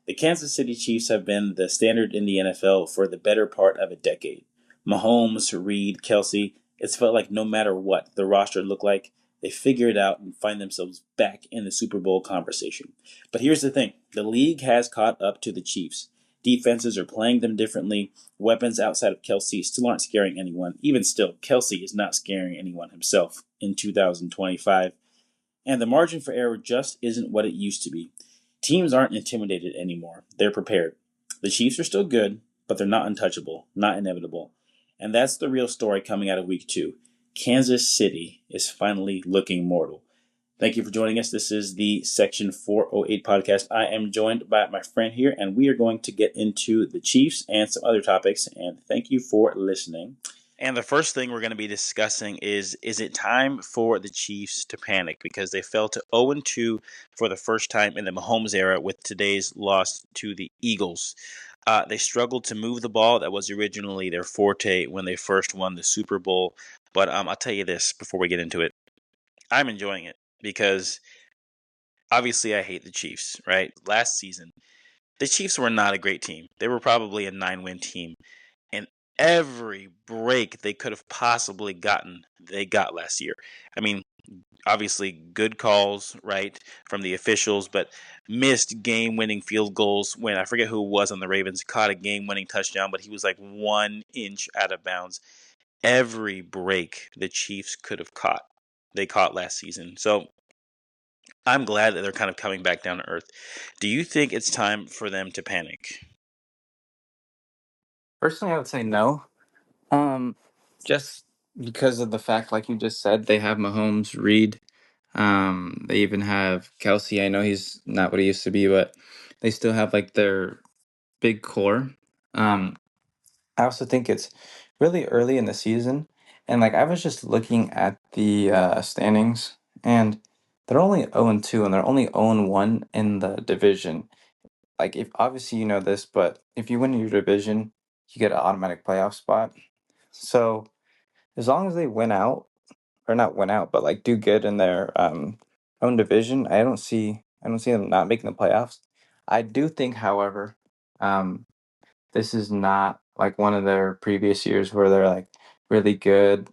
The Kansas City Chiefs have been the standard in the NFL for the better part of a decade. Mahomes, Reed, Kelsey, it's felt like no matter what the roster looked like, they figure it out and find themselves back in the Super Bowl conversation. But here's the thing, the league has caught up to the Chiefs. Defenses are playing them differently. Weapons outside of Kelsey still aren't scaring anyone. Even still, Kelsey is not scaring anyone himself in 2025. And the margin for error just isn't what it used to be. Teams aren't intimidated anymore. They're prepared. The Chiefs are still good, but they're not untouchable, not inevitable. And that's the real story coming out of week 2. Kansas City is finally looking mortal. Thank you for joining us. This is the Section 408 podcast. I am joined by my friend here, and we are going to get into the Chiefs and some other topics. And thank you for listening. And the first thing we're going to be discussing is it time for the Chiefs to panic? Because they fell to 0-2 for the first time in the Mahomes era with today's loss to the Eagles. They struggled to move the ball. That was originally their forte when they first won the Super Bowl. But I'll tell you this before we get into it. I'm enjoying it because obviously I hate the Chiefs, right? Last season, the Chiefs were not a great team. They were probably a 9-win team. And every break they could have possibly gotten, they got last year. I mean, obviously good calls, right, from the officials, but missed game-winning field goals when, I forget who it was on the Ravens, caught a game-winning touchdown, but he was like 1 inch out of bounds. Every break the Chiefs could have caught, they caught last season. So I'm glad that they're kind of coming back down to earth. Do you think it's time for them to panic? Personally, I would say no. Just because of the fact, like you just said, they have Mahomes, Reed. They even have Kelsey. I know he's not what he used to be, but they still have like their big core. Um, I also think it's really early in the season, and like I was just looking at the standings, and they're only 0-2, and they're only 0-1 in the division. Like, if obviously you know this, but if you win your division, you get an automatic playoff spot. So as long as they win out, or not win out, but like do good in their own division, I don't see them not making the playoffs. I do think, however, um, this is not like one of their previous years where they're like really good,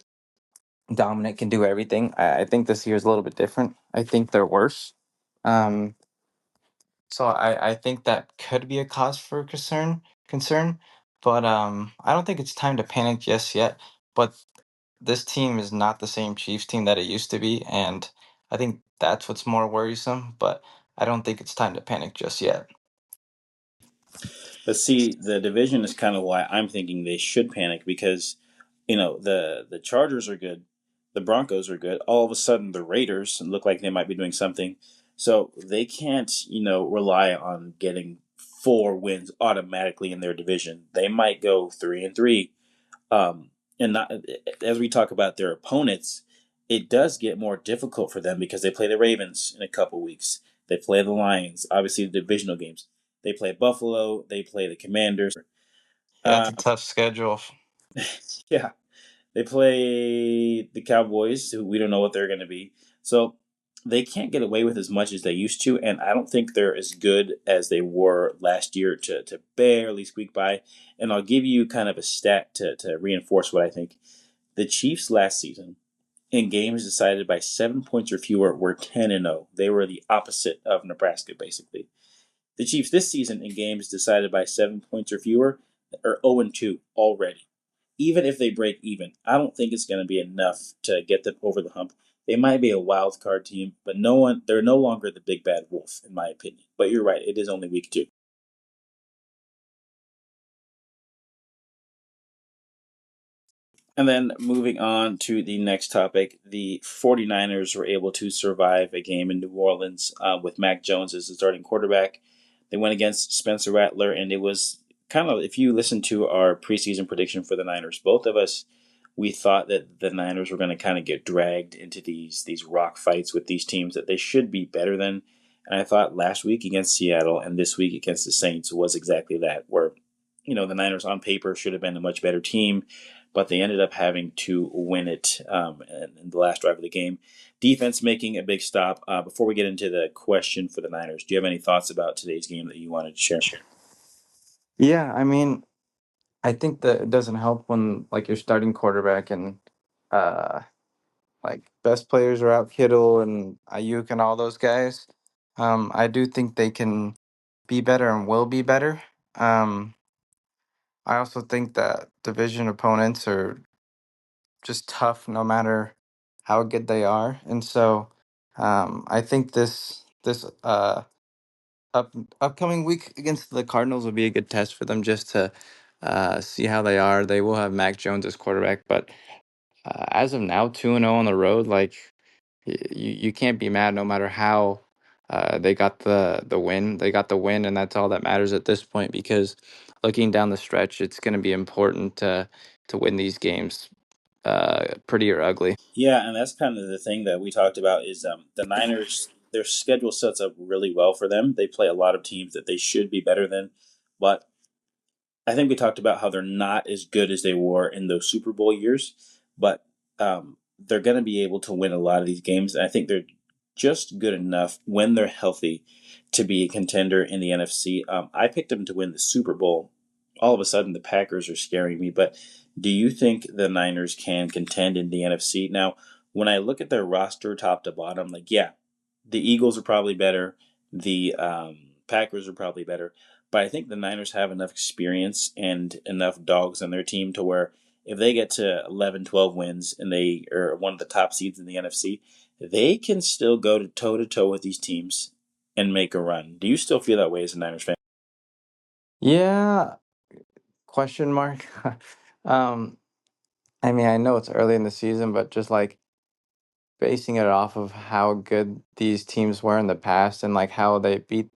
dominant, can do everything. I think this year is a little bit different. I think they're worse. Um, so I think that could be a cause for concern, but I don't think it's time to panic just yet. But this team is not the same Chiefs team that it used to be, and I think that's what's more worrisome. But I don't think it's time to panic just yet. But see, the division is kind of why I'm thinking they should panic because, the Chargers are good, the Broncos are good. All of a sudden, the Raiders look like they might be doing something. So they can't, rely on getting 4 wins automatically in their division. They might go 3-3. And not as we talk about their opponents, it does get more difficult for them because they play the Ravens in a couple weeks. They play the Lions, obviously the divisional games. They play Buffalo. They play the Commanders. Yeah, it's Uh, a tough schedule. yeah, they play the Cowboys, who we don't know what they're going to be. So they can't get away with as much as they used to, and I don't think they're as good as they were last year to barely squeak by. And I'll give you kind of a stat to reinforce what I think. The Chiefs last season, in games decided by 7 points or fewer, were 10-0. They were the opposite of Nebraska, basically. The Chiefs this season in games decided by 7 points or fewer are 0-2 already. Even if they break even, I don't think it's going to be enough to get them over the hump. They might be a wild card team, but they're no longer the big bad wolf, in my opinion. But you're right, it is only week 2. And then moving on to the next topic, the 49ers were able to survive a game in New Orleans with Mac Jones as the starting quarterback. They went against Spencer Rattler, and it was kind of, if you listen to our preseason prediction for the Niners, both of us, we thought that the Niners were going to kind of get dragged into these rock fights with these teams that they should be better than. And I thought last week against Seattle and this week against the Saints was exactly that, where the Niners on paper should have been a much better team. but they ended up having to win it in the last drive of the game. Defense making a big stop. Before we get into the question for the Niners, do you have any thoughts about today's game that you wanted to share? Yeah, I mean, I think that it doesn't help when like your starting quarterback and uh like best players are out, Kittle and Ayuk and all those guys. I do think they can be better and will be better. Um, I also think that division opponents are just tough no matter how good they are, and so I think this up upcoming week against the Cardinals will be a good test for them just to see how they are. They will have Mac Jones as quarterback, but as of now, 2-0 on the road, like you can't be mad no matter how they got the win. They got the win, and that's all that matters at this point. Because looking down the stretch, it's going to be important to win these games, pretty or ugly. Yeah, and that's kind of the thing that we talked about is the Niners. Their schedule sets up really well for them. They play a lot of teams that they should be better than, but I think we talked about how they're not as good as they were in those Super Bowl years, but they're going to be able to win a lot of these games. And I think they're just good enough when they're healthy to be a contender in the NFC. I picked them to win the Super Bowl. All of a sudden, the Packers are scaring me. But do you think the Niners can contend in the NFC? Now, when I look at their roster top to bottom, like, yeah, the Eagles are probably better. The Packers are probably better. But I think the Niners have enough experience and enough dogs on their team to where if they get to 11, 12 wins and they are one of the top seeds in the NFC, they can still go to toe to toe with these teams and make a run. Do you still feel that way as a Niners fan? Yeah, question mark. um, I mean, I know it's early in the season, but just like basing it off of how good these teams were in the past and like how they beat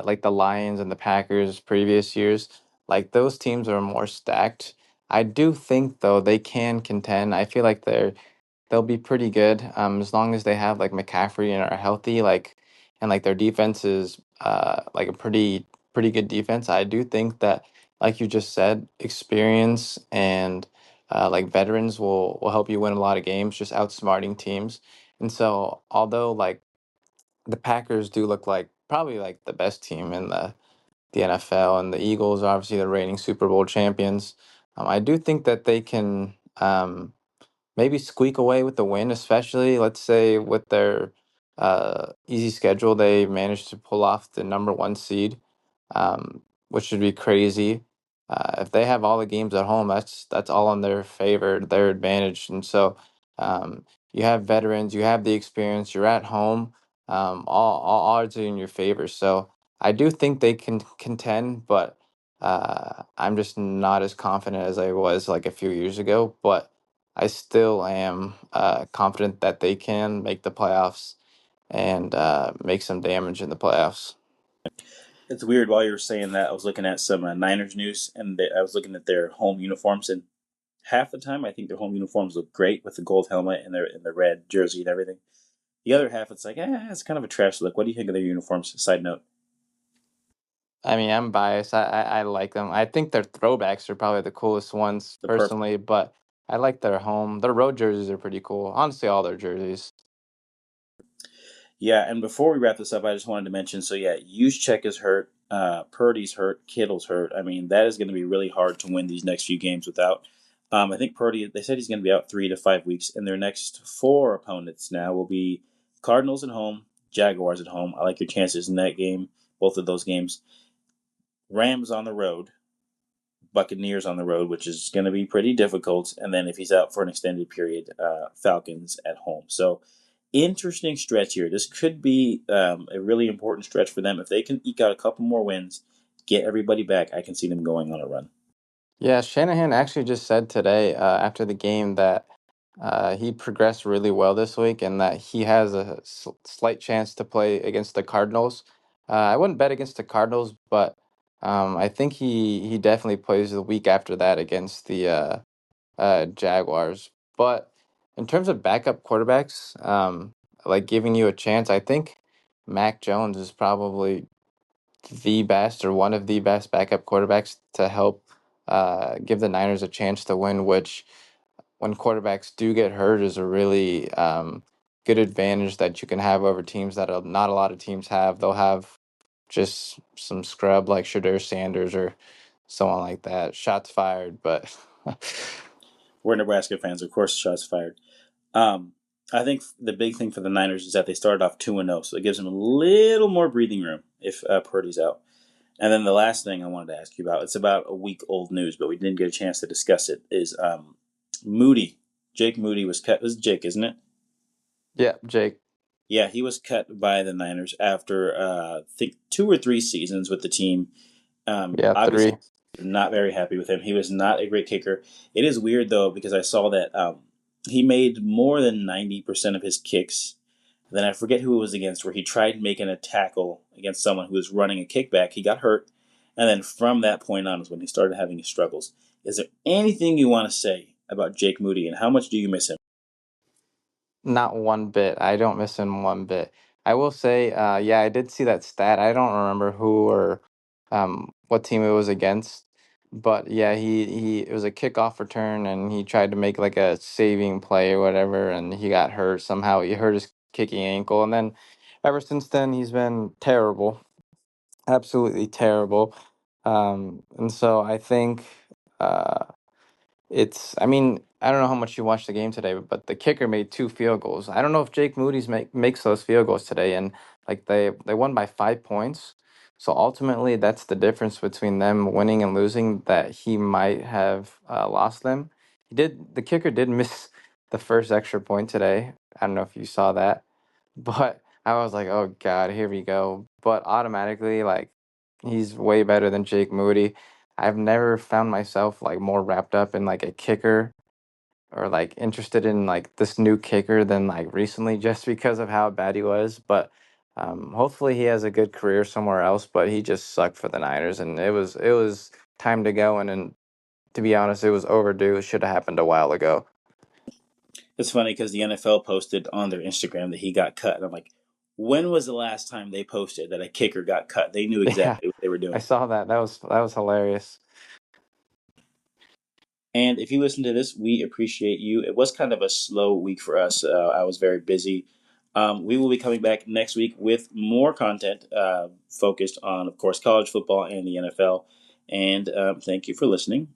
like the Lions and the Packers previous years, like those teams are more stacked. I do think though they can contend. I feel like they'll be pretty good as long as they have like McCaffrey and are healthy, like and like their defense is like a pretty good defense. I do think that like you just said, experience and like veterans will help you win a lot of games, just outsmarting teams. And so although like the Packers do look like probably like the best team in the NFL, and the Eagles are obviously the reigning Super Bowl champions, I do think that they can. Maybe squeak away with the win, especially let's say with their easy schedule, they managed to pull off the number one seed, which would be crazy. If they have all the games at home, that's all in their favor, their advantage. And so you have veterans, you have the experience, you're at home. All odds are in your favor. So I do think they can contend, but I'm just not as confident as I was like a few years ago. But I still am confident that they can make the playoffs and make some damage in the playoffs. It's weird. While you were saying that, I was looking at some Niners news and I was looking at their home uniforms. And half the time, I think their home uniforms look great with the gold helmet and their red jersey and everything. The other half, it's like, it's kind of a trash look. What do you think of their uniforms? Side note, I mean, I'm biased. I like them. I think their throwbacks are probably the coolest ones the perfect. personally, but I like their home. Their road jerseys are pretty cool. Honestly, all their jerseys. Yeah, and before we wrap this up, I just wanted to mention. So yeah, Juszczyk is hurt. Purdy's hurt. Kittle's hurt. I mean, that is going to be really hard to win these next few games without. I think Purdy. They said he's going to be out 3 to 5 weeks, and their next four opponents now will be Cardinals at home, Jaguars at home. I like your chances in that game. Both of those games. Rams on the road, Buccaneers on the road, which is going to be pretty difficult. And then if he's out for an extended period, Falcons at home. So interesting stretch here. This could be a really important stretch for them. If they can eke out a couple more wins, get everybody back, I can see them going on a run. Yeah, Shanahan actually just said today after the game that he progressed really well this week and that he has a slight chance to play against the Cardinals. I wouldn't bet against the Cardinals, but I think he definitely plays the week after that against the Jaguars. But in terms of backup quarterbacks, like giving you a chance, I think Mac Jones is probably the best or one of the best backup quarterbacks to help. give the Niners a chance to win, which when quarterbacks do get hurt is a really good advantage that you can have over teams that not a lot of teams have. They'll have just some scrub like Shadur Sanders or someone like that. Shots fired, but We're Nebraska fans, of course. Shots fired. Um, I think the big thing for the Niners is that they started off 2-0, so it gives them a little more breathing room if Purdy's out. And then the last thing I wanted to ask you about, it's about a week old news, but we didn't get a chance to discuss it, is Moody. Jake Moody was cut. It was Jake, isn't it? yeah, Jake. Yeah, he was cut by the Niners after I think 2 or 3 seasons with the team. Yeah, Obviously, 3. not very happy with him. He was not a great kicker. It is weird though because I saw that he made more than 90% of his kicks. Then I forget who it was against, where he tried making a tackle against someone who was running a kickback. He got hurt, and then from that point on is when he started having his struggles. Is there anything you want to say about Jake Moody, and how much do you miss him? Not one bit. I don't miss him one bit. I will say, yeah, I did see that stat. I don't remember who or what team it was against, but yeah, he it was a kickoff return, and he tried to make like a saving play or whatever, and he got hurt somehow. He hurt his kicking ankle, and then ever since then he's been terrible, absolutely terrible. And so I think. I mean, I don't know how much you watched the game today, but the kicker made 2 field goals. I don't know if Jake Moody's makes those field goals today, and like they won by 5 points. So ultimately, that's the difference between them winning and losing. That he might have lost them. The kicker did miss the first extra point today. I don't know if you saw that, but I was like, oh God, here we go. But automatically, like, he's way better than Jake Moody. I've never found myself like more wrapped up in like a kicker or like interested in like this new kicker than like recently just because of how bad he was. But hopefully he has a good career somewhere else. But he just sucked for the Niners, and it was time to go. And to be honest, it was overdue. It should have happened a while ago. It's funny because the NFL posted on their Instagram that he got cut, and I'm like, when was the last time they posted that a kicker got cut? They knew Yeah, exactly what they were I doing. saw that. That was hilarious. And if you listen to this, we appreciate you. It was kind of a slow week for us. I was very busy. We will be coming back next week with more content focused on, of course, college football and the NFL. And thank you for listening.